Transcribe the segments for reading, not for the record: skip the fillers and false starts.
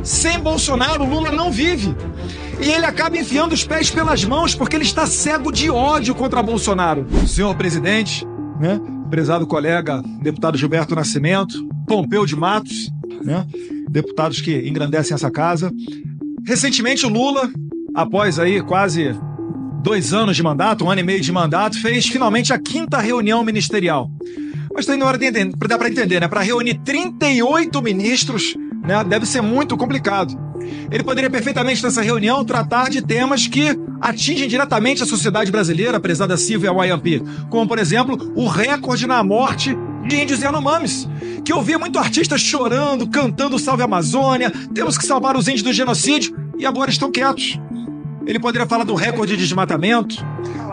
Sem Bolsonaro, Lula não vive. E ele acaba enfiando os pés pelas mãos porque ele está cego de ódio contra Bolsonaro. Senhor presidente, né? Prezado colega, deputado Gilberto Nascimento, Pompeu de Matos, né? Deputados que engrandecem essa casa. Recentemente o Lula, após aí quase 2 anos de mandato, 1 ano e meio de mandato, fez finalmente a 5ª reunião ministerial. Mas tem hora de entender, dá para entender, né? Para reunir 38 ministros, né? Deve ser muito complicado. Ele poderia perfeitamente nessa reunião tratar de temas que atingem diretamente a sociedade brasileira, prezada Silvia Wayampi, como por exemplo o recorde na morte de índios Yanomamis, que eu via muito artistas chorando, cantando Salve Amazônia, temos que salvar os índios do genocídio, e agora estão quietos. Ele poderia falar do recorde de desmatamento,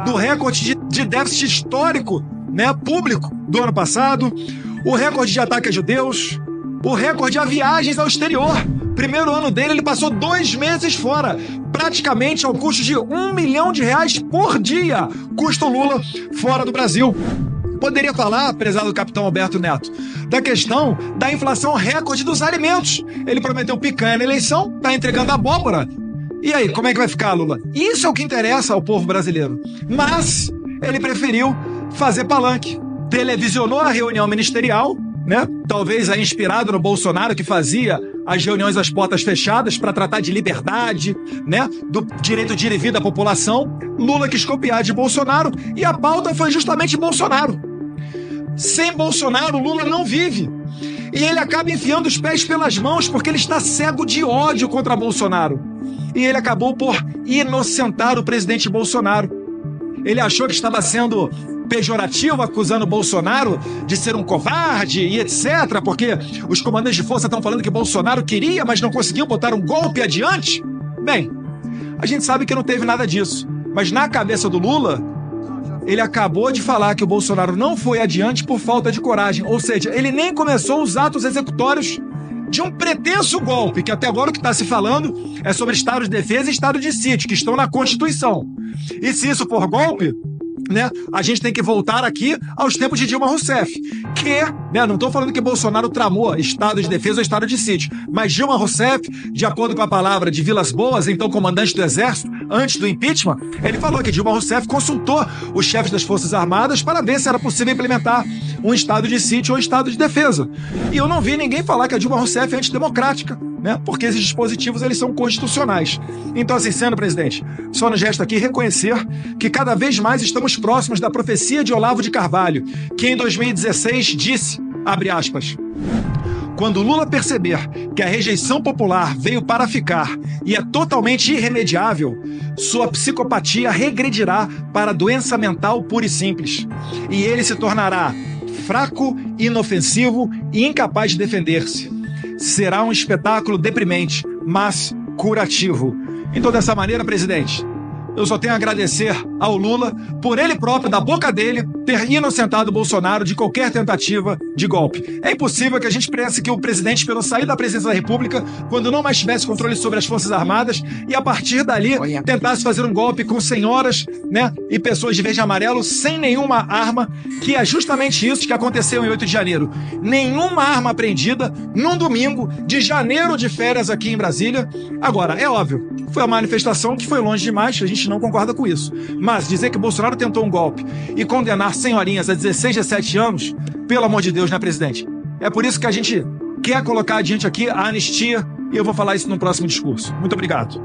do recorde de déficit histórico, né, público do ano passado, o recorde de ataque a judeus, o recorde a viagens ao exterior. Primeiro ano dele, ele passou 2 meses fora, praticamente ao custo de R$1 milhão por dia, custa o Lula fora do Brasil. Poderia falar, prezado capitão Alberto Neto, da questão da inflação recorde dos alimentos. Ele prometeu picanha na eleição, está entregando abóbora. E aí, como é que vai ficar, Lula? Isso é o que interessa ao povo brasileiro. Mas ele preferiu fazer palanque. Televisionou a reunião ministerial, né? Talvez aí inspirado no Bolsonaro, que fazia as reuniões às portas fechadas para tratar de liberdade, né? Do direito de ir e vir da população. Lula quis copiar de Bolsonaro e a pauta foi justamente Bolsonaro. Sem Bolsonaro, Lula não vive. E ele acaba enfiando os pés pelas mãos porque ele está cego de ódio contra Bolsonaro. E ele acabou por inocentar o presidente Bolsonaro. Ele achou que estava sendo pejorativo, acusando Bolsonaro de ser um covarde e etc, porque os comandantes de força estão falando que Bolsonaro queria, mas não conseguiu botar um golpe adiante. Bem, a gente sabe que não teve nada disso, mas na cabeça do Lula, ele acabou de falar que o Bolsonaro não foi adiante por falta de coragem, ou seja, ele nem começou os atos executórios de um pretenso golpe, que até agora o que está se falando é sobre estado de defesa e estado de sítio, que estão na Constituição. E se isso for golpe, né, a gente tem que voltar aqui aos tempos de Dilma Rousseff, que, né, não estou falando que Bolsonaro tramou estado de defesa ou estado de sítio, mas Dilma Rousseff, de acordo com a palavra de Vilas Boas, então comandante do Exército, antes do impeachment, ele falou que Dilma Rousseff consultou os chefes das Forças Armadas para ver se era possível implementar um estado de sítio ou estado de defesa. E eu não vi ninguém falar que a Dilma Rousseff é antidemocrática, né? Porque esses dispositivos eles são constitucionais. Então, assim, senhor presidente, só nos resta aqui reconhecer que cada vez mais estamos próximos da profecia de Olavo de Carvalho, que em 2016 disse, abre aspas, quando Lula perceber que a rejeição popular veio para ficar e é totalmente irremediável, sua psicopatia regredirá para a doença mental pura e simples. E ele se tornará fraco, inofensivo e incapaz de defender-se. Será um espetáculo deprimente, mas curativo. Então, dessa maneira, presidente, eu só tenho a agradecer ao Lula por ele próprio, da boca dele, ter inocentado o Bolsonaro de qualquer tentativa de golpe. É impossível que a gente pense que o presidente esperou sair da presidência da República quando não mais tivesse controle sobre as Forças Armadas e, a partir dali, tentasse fazer um golpe com senhoras, né, e pessoas de verde e amarelo sem nenhuma arma, que é justamente isso que aconteceu em 8 de janeiro. Nenhuma arma apreendida num domingo de janeiro de férias aqui em Brasília. Agora, é óbvio, foi uma manifestação que foi longe demais, a gente não concorda com isso. Mas dizer que Bolsonaro tentou um golpe e condenar senhorinhas a 16, 17 anos, pelo amor de Deus, né, presidente? É por isso que a gente quer colocar adiante aqui a anistia, e eu vou falar isso no próximo discurso. Muito obrigado.